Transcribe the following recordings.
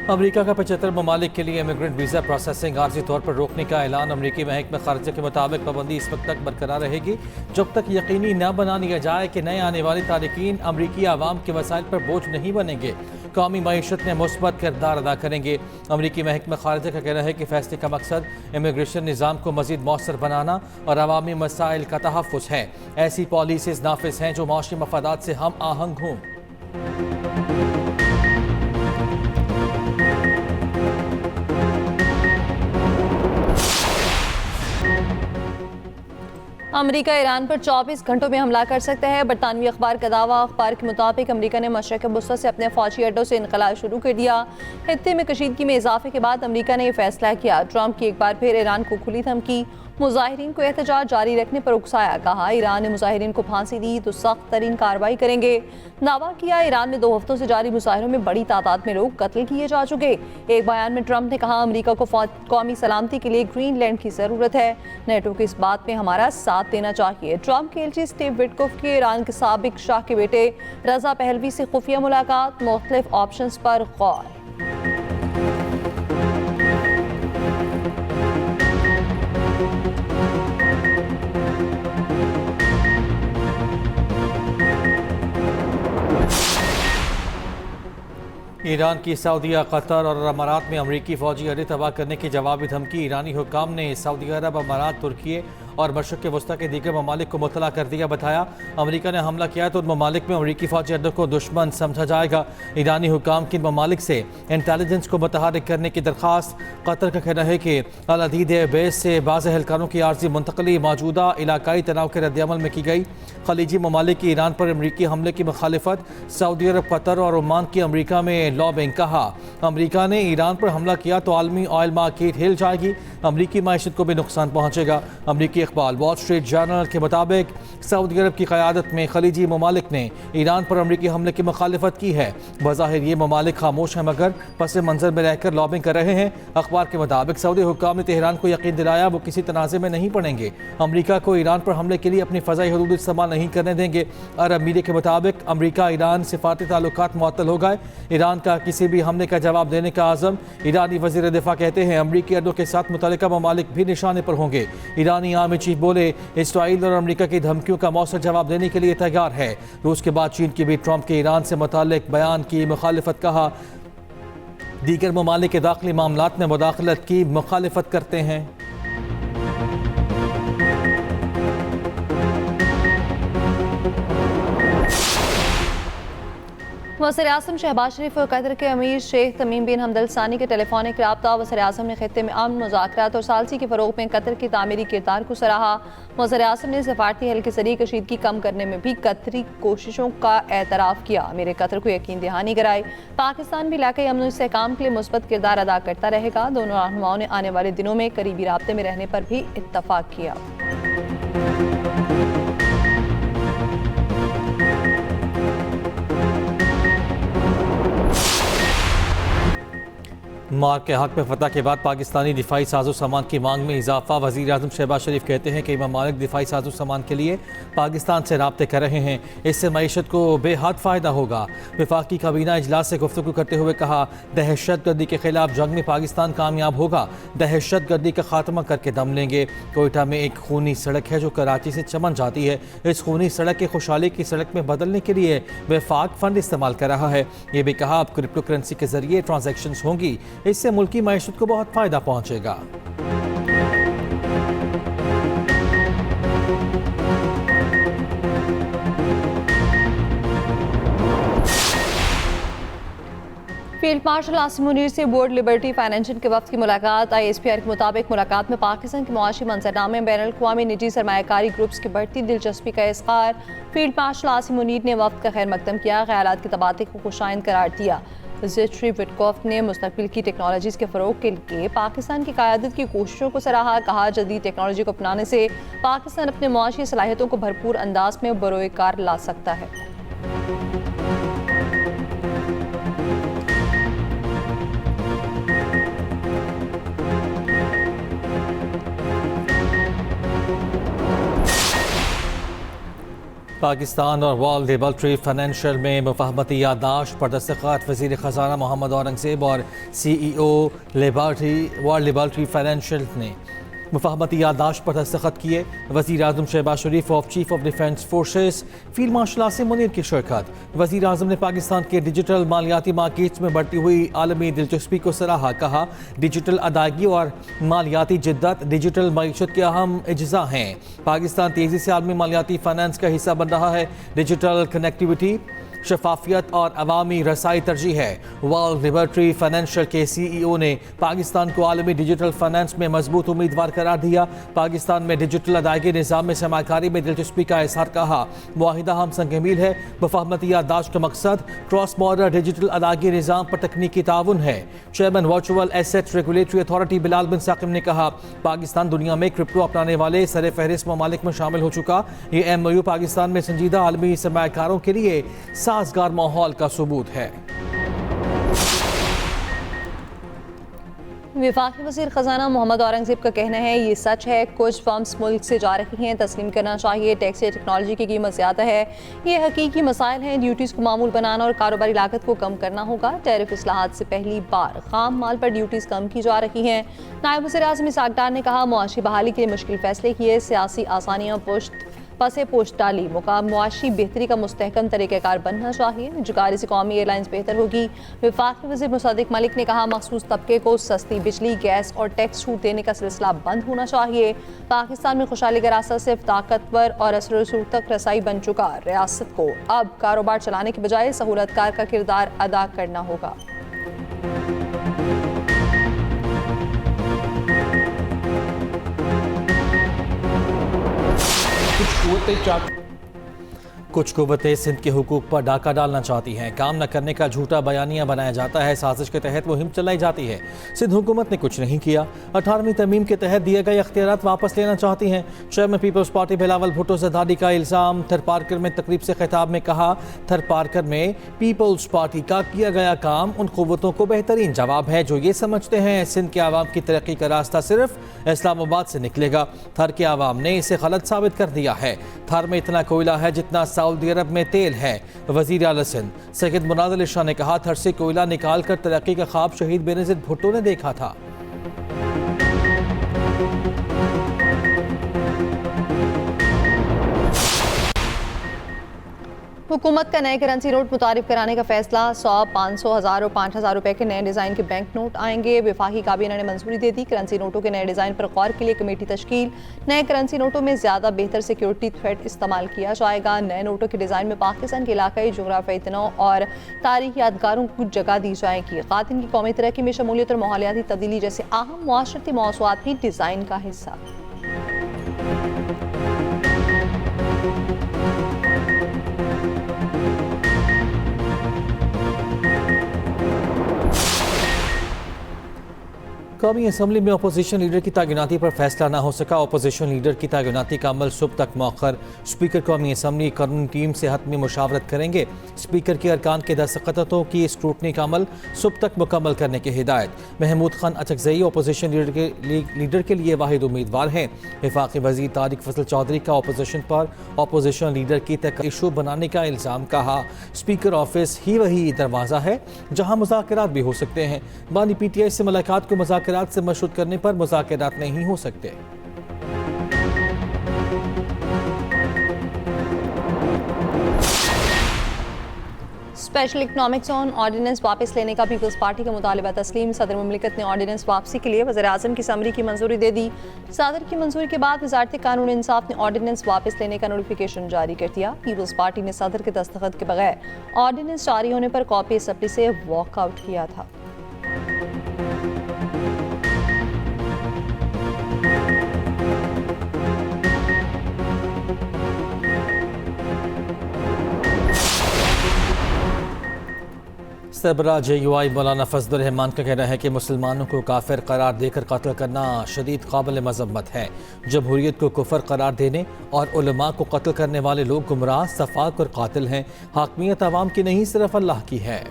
America का 75 ममालिक के लिए इमिग्रेंट वीज़ा प्रोसेसिंग आर्जी तौर पर रोकने का ऐलान। अमेरिकी महकमा खारजा के मुताबिक पाबंदी इस वक्त तक बरकरार रहेगी जब तक यकीनी न बना लिया जाए कि नए आने वाले तारिकीन अमरीकी आवाम के वसाइल पर बोझ नहीं बनेंगे, कौमी मईशत में मुस्बत किरदार अदा करेंगे। अमरीकी महकमा खारजा का कहना है कि फैसले का मकसद इमिग्रेशन निज़ाम को मज़ीद मौसर बनाना और अवामी मसाइल का तहफ़्फ़ुज़ है। ऐसी पॉलिसीज़ नाफिज हैं जो माशी मफादात से हम आहंग हों। अमेरिका ईरान पर 24 घंटों में हमला कर सकता है। बरतानवी अखबार का दावा। अखबार के मुताबिक अमेरिका ने मशरक़ वस्ती से अपने फौजी अड्डों से इनकला शुरू कर दिया। खित्ते में कशीदगी में इजाफे के बाद अमेरिका ने यह फैसला किया। ट्रंप की एक बार फिर ईरान को खुली धमकी। मुजाहिरीन को एहतजाज जारी रखने पर उकसाया। कहा ईरान ने मुजाहिरीन को फांसी दी तो सख्त तरीन कार्रवाई करेंगे। दावा किया ईरान में 2 हफ्तों से जारी मुजाहिरों में बड़ी तादाद में लोग कत्ल किए जा चुके। एक बयान में ट्रंप ने कहा अमेरिका को कौमी सलामती के लिए ग्रीनलैंड की ज़रूरत है। नेटो को इस बात में हमारा साथ देना चाहिए। ट्रंप के एलची स्टीव विटकोफ की ईरान के साबिक शाह के बेटे रजा पहलवी से खुफिया मुलाकात। मुख्तलिफ ऑप्शंस पर गौर। ईरान की सऊदीया, कतर और अमारात में अमरीकी फौजी अड्डे तबाह करने की जवाबी धमकी। ईरानी हुक्काम ने सऊदी अरब, अमारात, तुर्की और मशरक़ वस्ती के दीगर ममालिक को मुतला कर दिया। बताया अमरीका ने हमला किया तो उन ममालिक में अमरीकी फौजी अड्डों को दुश्मन समझा जाएगा। ईरानी हुक्काम की ममालिक से इंटेलिजेंस को मुतहरिक करने की दरख्वास्त। कतर का कहना है कि अल अदीद बेस से बाज़ एहलकारों की आर्जी मुंतकली मौजूदा इलाकाई तनाव के रद्दअमल में की गई। खलीजी ममालिक की ईरान पर अमरीकी हमले की मुखालिफत। सऊदी अरब, कतर और ओमान की अमरीका में लॉबिंग। कहा अमरीका ने ईरान पर हमला किया तो आलमी ऑयल मार्केट हिल जाएगी, अमरीकी मायशत को भी नुकसान पहुंचेगा। अमरीकी अखबार वॉल स्ट्रीट जर्नल के मुताबिक सऊदी अरब की क़यादत में खलीजी ममालिक ने ईरान पर अमरीकी हमले की मुखालिफत की है। बज़ाहिर ये ममालिक खामोश हैं मगर पस मंजर में रहकर लॉबिंग कर रहे हैं। अखबार के मुताबिक सऊदी हुक्काम ने तेहरान को यकीन दिलाया वो किसी तनाज़े में नहीं पड़ेंगे, अमरीका को ईरान पर हमले के लिए अपनी फ़ज़ाई हदूद इस्तेमाल नहीं करने देंगे। अरब मीडिया के मुताबिक अमरीका ईरान सिफारती ताल्लुकात मुअत्तल हो गए। ईरान का किसी भी हमले का जवाब देने का आज़म। ईरानी वज़ीर दिफा कहते हैं अमरीकी अड्डों के साथ मुतल्लिका ममालिक भी निशाने पर होंगे। ईरानी आर्मी चीफ बोले इसराइल और अमरीका की धमकियों का मौसर जवाब देने के लिए तैयार है। रूस के बाद चीन की भी ट्रंप के ईरान से मुताल्लिक बयान की मुखालिफत। कहा दीगर ममालिक के दाखिली मामलात में मुदाखलत की मुखालिफत करते हैं। वज़ीर आज़म शहबाज शरीफ और कतर के अमीर शेख तमीम बिन हमद अल सानी के टेलीफोनिक रब्ता। वज़ीर आज़म ने खित्ते में अमन, मुज़ाकरात और सालसी के फ़रोग़ में कतर के तामीरी किरदार को सराहा। वज़ीर आज़म ने सफारती हल के ज़रिए कशीदगी कम करने में भी कतरी कोशिशों का एतराफ़ किया। मेरे कतर को यकीन दहानी कराई पाकिस्तान भी इलाक़ाई अमन इस्तेहकाम के लिए मुस्बत किरदार अदा करता रहेगा। दोनों रहनुमाओं ने आने वाले दिनों में करीबी राब्ते में रहने पर भी इत्तफ़ाक़ किया। मार्क के हक में फतह के बाद पाकिस्तानी दिफाई साजो सामान की मांग में इजाफा। वज़ीर आज़म शहबाज शरीफ कहते हैं कि ममालिक दिफाई साजो सामान के लिए पाकिस्तान से राब्ते कर रहे हैं, इससे मईशत को बेहद फ़ायदा होगा। वफाकी काबीना इजलास से गुफ्तगू करते हुए कहा दहशत गर्दी के खिलाफ जंग में पाकिस्तान कामयाब होगा, दहशत गर्दी का खात्मा करके दम लेंगे। कोयटा में एक खूनी सड़क है जो कराची से चमन जाती है। इस खूनी सड़क के खुशहाली की सड़क में बदलने के लिए वफाक फंड इस्तेमाल कर रहा है। ये भी कहा अब क्रिप्टो करेंसी के जरिए ट्रांजैक्शंस होंगी, इससे मुल्की मईशत को बहुत फायदा पहुंचेगा। फील्ड मार्शल आसिम मुनीर से बोर्ड लिबर्टी फाइनेंशियल के वक्त की मुलाकात। ISPR के मुताबिक मुलाकात में पाकिस्तान के मुआशी मंजरनामे, बैनुल-अक़वामी निजी सरमायाकारी ग्रुप्स की बढ़ती दिलचस्पी का इज़हार। फील्ड मार्शल आसिम मुनीर ने वक्त का खैर मकदम किया, ख़यालात के तबादले को खुशाइन करार दिया। ज़ेट्री विटकॉफ ने मुस्तक़बिल की टेक्नोलॉजीज़ के फ़रोग़ के लिए पाकिस्तान की क़यादत की कोशिशों को सराहा। कहा जदीद टेक्नोलॉजी को अपनाने से पाकिस्तान अपने मुआशी सलाहियतों को भरपूर अंदाज में बरोए कार ला सकता है। पाकिस्तान और वर्ल्ड लेबॉर्ट्री फाइनेंशियल में मुफाहमती याददाश्त पर दस्तखत वज़ीर ख़जाना मोहम्मद औरंगज़ेब और CEO वर्ल्ड लेबॉर्ट्री फाइनेंशियल ने मुफाहमती याददाश्त पर दस्तखत किए। वज़ीर आज़म शहबाज शरीफ और chief of defence forces field marshal Asim Munir की शिरकत। वज़ीर आज़म ने पाकिस्तान के डिजिटल मालियाती मार्केट्स में बढ़ती हुई आलमी दिलचस्पी को सराहा। कहा, डिजिटल अदायगी और मालियाती जिद्दत डिजिटल मईशत के अहम अज्जा हैं। पाकिस्तान तेज़ी से आलमी मालियाती फाइनेंस का हिस्सा बन रहा है। डिजिटल कनेक्टिविटी, शफाफियत और अवामी रसाई तरजीह है। वर्ल्ड लिबर्टी फाइनेंशियल के CEO ने पाकिस्तान को आलमी डिजिटल फाइनेंस में मजबूत उम्मीदवार करार दिया। पाकिस्तान में डिजिटल अदायगी निज़ाम में सरमाकारी में दिलचस्पी का इज़हार। कहा, मुआहिदा हम संग मील है। मुफाहमती याददाश्त का मकसद क्रॉस बॉर्डर डिजिटल अदायगी निज़ाम पर तकनीकी ताउन है। Chairman virtual assets regulatory authority Bilal bin Saqib ने कहा, पाकिस्तान दुनिया में क्रिप्टो अपनाने वाले सर फहरिस्त ममालिक में शामिल हो चुका। ये MOU पाकिस्तान में संजीदा आलमी सरमाकारों के लिए साजगार माहौल का सबूत है। वफाकी वज़ीर ख़जाना मोहम्मद औरंगज़ेब का कहना है, ये सच है, कुछ फर्म्स मुल्क से जा रही हैं, तस्लीम करना चाहिए। टैक्स या टेक्नोलॉजी की कीमत ज़्यादा है, ये हकीकी मसाइल हैं। ड्यूटीज़ को मामूल बनाना और कारोबारी लागत को कम करना होगा। टैरिफ इस्लाहात से पहली बार खाम माल पर ड्यूटीज़ कम की जा रही हैं। नायब वज़ीर आज़म इसहाक़ डार ने कहा, मुआशी बहाली के लिए मुश्किल फैसले किए, सियासी आसानियाँ पसे पोस्ट डाली। मुआशी बेहतरी का मुस्तहकम तरीक़ाकार बनना चाहिए। निजकारी से कौमी एयरलाइंस बेहतर होगी। वफाकी वज़ीर मुसद्दिक़ मलिक ने कहा, मखसूस तबके को सस्ती बिजली, गैस और टैक्स छूट देने का सिलसिला बंद होना चाहिए। पाकिस्तान में खुशहाली का रास्ता सिर्फ ताकतवर और असर रसूख तक रसाई बन चुका। रियासत को अब कारोबार चलाने के बजाय सहूलतकार का किरदार अदा करना होगा। कुछ कुव्वतें सिंध के हुकूक पर डाका डालना चाहती हैं। काम न करने का झूठा बयानिया बनाया जाता है। साजिश के तहत मुहिम चलाई जाती है। सिंध हुकूमत ने कुछ नहीं किया। 18वीं तरमीम के तहत दिए गए अख्तियारात वापस लेना चाहती हैं। Chairman Peoples Party Bilawal Bhutto Zardari का इल्ज़ाम। थरपारकर में तकरीब से खिताब में कहा, थरपारकर में पीपल्स पार्टी का किया गया काम उन कुव्वतों को बेहतरीन जवाब है जो ये समझते हैं सिंध के आवाम की तरक्की का रास्ता सिर्फ इस्लामाबाद से निकलेगा। थर के आवाम ने इसे गलत साबित कर दिया है। थर में इतना कोयला है जितना सऊदी अरब में तेल है। वज़ीर आला सिंध सैयद मुराद अली शाह ने कहा, थर से कोयला निकाल कर तरक्की का ख्वाब शहीद बेनज़ीर भुट्टो ने देखा था। हुकूमत का नए करेंसी नोट मुतारिफ कराने का फैसला। 100, 500, 1000 और 5000 रुपए के नए डिज़ाइन के बैंक नोट आएंगे। वफाकी काबीना ने मंजूरी दे दी। करेंसी नोटों के नए डिज़ाइन पर गौर के लिए कमेटी तश्कील। नए करेंसी नोटों में ज़्यादा बेहतर सिक्योरिटी थ्रेड इस्तेमाल किया जाएगा। नए नोटों के डिज़ाइन में पाकिस्तान के इलाकाई जोग्राफियाई तनों और तारीखी यादगारों को जगह दी जाएगी। ख़ातिन की कौमी तरक्की में शमूलियत और माहौलियाती तब्दीली जैसे अहम मुआशरती मौज़ूआत भी डिज़ाइन का हिस्सा। कौमी असम्बली में अपोजिशन लीडर की तैनाती पर फैसला न हो सका। अपोजिशन लीडर की तैनाती का अमल सुबह तक मौखर। स्पीकर कौमी असम्बली कानूनी टीम से हतमी मुशावरत करेंगे। स्पीकर के अरकान के दस्तखतों की स्क्रूटनी का अमल सुबह तक मुकम्मल करने की हिदायत। महमूद खान अचकजई अपोजिशन लीडर के लिए वाहिद उम्मीदवार हैं। वफाकी वज़ीर तारिक फजल चौधरी का अपोजिशन पर अपोजिशन लीडर की इशू बनाने का इल्ज़ाम। कहा, स्पीकर ऑफिस ही वही दरवाज़ा है जहाँ मुज़ाकरात भी हो सकते हैं। बानी PTI से मुलाकात को मुज़ाकरात से मशरूत करने पर मुज़ाकरात नहीं हो सकते। स्पेशल इकनॉमिक जोन ऑर्डिनेंस वापस लेने का पीपल्स पार्टी का मुतालबा तस्लीम। सदर मुमलिकत ने ऑर्डिनेंस वापसी के लिए वज़ीर आज़म की समरी की मंजूरी दे दी। सदर की मंजूरी के बाद वज़ारत कानून इंसाफ ने ऑर्डिनेंस वापस लेने का नोटिफिकेशन जारी कर दिया। पीपल्स पार्टी ने सदर के दस्तखत के बगैर ऑर्डिनेंस जारी होने पर कॉपी असम्बली से वॉकआउट किया था। सरबरा JUI मौलाना फजलुर रहमान का कहना है कि मुसलमानों को काफिर करार देकर कत्ल करना शदीद काबिल मजम्मत है। जमहूरियत को कुफर करार देने और उलमा को कत्ल करने वाले लोग गुमराह, सफाक और कातिल हैं। हाकमियत अवाम की नहीं, सिर्फ अल्लाह की है।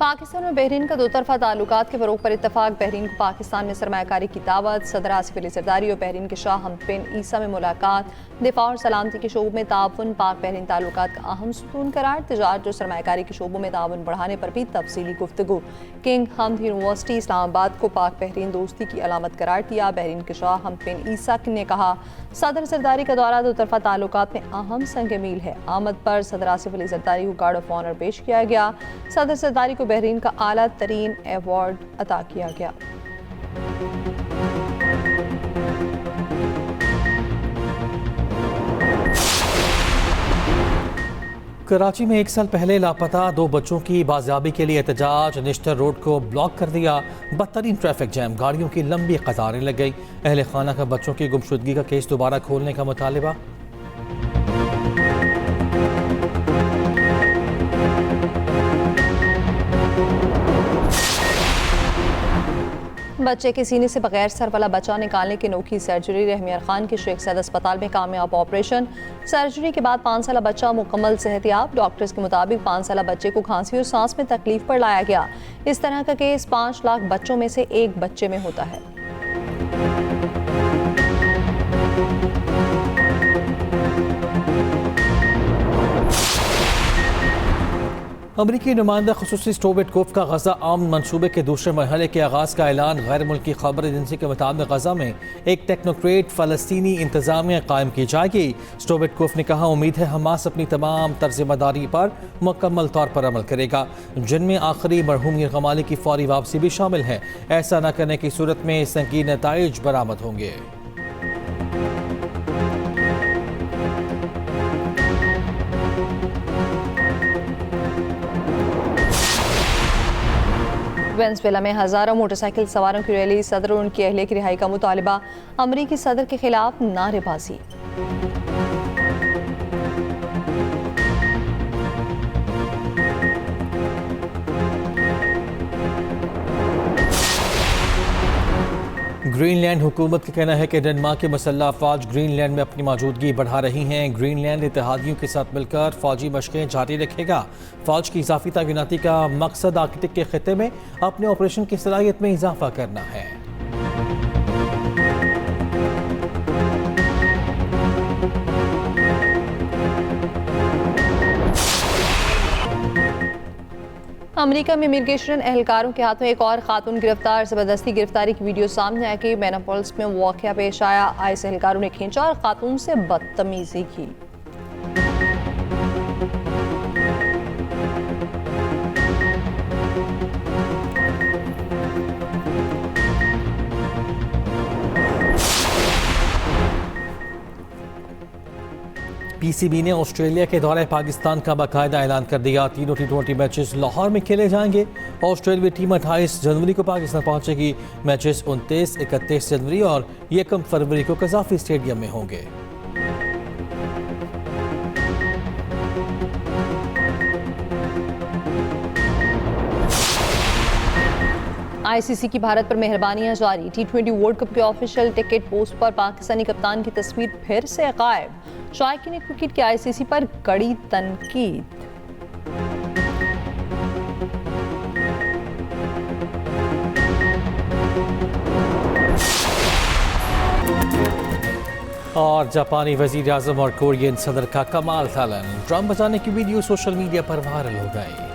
पाकिस्तान और बहरीन का दोतरफा ताल्लुकात के फ़रोग़ पर इत्तफ़ाक़। बहरीन को पाकिस्तान में सरमायाकारी की दावत। सदर आसिफ अली ज़रदारी और बहरीन के शाह हमद बिन ईसा में मुलाकात। दिफ़ा और सलामती के शोबों में ताउन पाक बहरीन ताल्लुकात का अहम सुतून करार। तिजारत और सरमायाकारी के शोबों में ताउन बढ़ाने पर भी तफसीली गुफ्तगू। किंग हमद यूनिवर्सिटी इस्लामाबाद को पाक बहरीन दोस्ती की अलामत करार दिया। बहरीन के शाह हमद बिन ईसा ने कहा, सदर ज़रदारी का दौरा दोतरफा ताल्लुकात में अहम संग मील है। आमद पर सदर आसिफ अली ज़रदारी को गार्ड ऑफ ऑनर पेश किया गया। सदर ज़रदारी को बहरीन का आला तरीन अवार्ड अता किया गया। कराची में 1 साल पहले लापता 2 बच्चों की बाजियाबी के लिए एहतजाज। निश्तर रोड को ब्लॉक कर दिया। बदतरीन ट्रैफिक जैम, गाड़ियों की लंबी कतारें लग गई। अहले खाना का बच्चों की गुमशुदगी का केस दोबारा खोलने का मुतालिबा। बच्चे के सीने से बगैर सर वाला बच्चा निकालने की अनोखी सर्जरी। रहमियार खान के शेख सैद अस्पताल में कामयाब ऑपरेशन। सर्जरी के बाद 5 साला बच्चा मुकम्मल सेहतियाब। डॉक्टर्स के मुताबिक 5 साला बच्चे को खांसी और सांस में तकलीफ पर लाया गया। इस तरह का केस 5 लाख बच्चों में से एक बच्चे में होता है। अमरीकी नुमाइंदा खुसूसी स्टोव विटकोफ का गजा आम मनसूबे के दूसरे मरहले के आगाज़ का ऐलान। गैर मुल्की खबर एजेंसी के मुताबिक गजा में एक टेक्नोक्रेट फ़लस्तीनी इंतज़ामिया कायम की जाएगी। स्टोव विटकोफ ने कहा, उम्मीद है हमास अपनी तमाम तर्ज़-ए-मदारी पर मुकम्मल तौर पर अमल करेगा, जिनमें आखिरी मरहूम गमाली की फौरी वापसी भी शामिल है। ऐसा न करने की सूरत में संगीन नताइज बरामद होंगे। वेनेज़ुएला में हज़ारों मोटरसाइकिल सवारों की रैली। सदर और उनकी अहलिया की रिहाई का मुतालिबा। अमरीकी सदर के खिलाफ नारेबाजी। ग्रीनलैंड हुकूमत का कहना है कि डेनमार्क की मसल्ह अफवाज ग्रीनलैंड में अपनी मौजूदगी बढ़ा रही हैं। ग्रीनलैंड इत्तेहादियों के साथ मिलकर फौजी मशकें जारी रखेगा। फौज की इजाफी तैनाती का मकसद आर्कटिक के खिते में अपने ऑपरेशन की सलाहियत में इजाफा करना है। अमेरिका में इमिग्रेशन एहलकारों के हाथों एक और खातून गिरफ्तार। ज़बरदस्ती गिरफ्तारी की वीडियो सामने आई कि मेनापोलिस में वाक़या पेश आया। आईएस एहलकारों ने खींचा और खातून से बदतमीजी की। पीसीबी ने ऑस्ट्रेलिया के दौरे पाकिस्तान का बाकायदा ऐलान कर दिया। तीनों T20 मैचेस लाहौर में खेले जाएंगे। ऑस्ट्रेलियाई टीम 28 जनवरी को पाकिस्तान पहुंचेगी। मैचेस 29, 31 जनवरी और 1 फरवरी को कज़ाफ़ी स्टेडियम में होंगे। आईसीसी की भारत पर मेहरबानियां जारी। T20 वर्ल्ड कप के ऑफिशियल टिकट पोस्ट पर पाकिस्तानी कप्तान की तस्वीर फिर से गायब। शायकीन क्रिकेट की आईसीसी पर कड़ी तनकीद। और जापानी वज़ीर आज़म और कोरियन सदर का कमाल तालन। ड्रम बजाने की वीडियो सोशल मीडिया पर वायरल हो गई।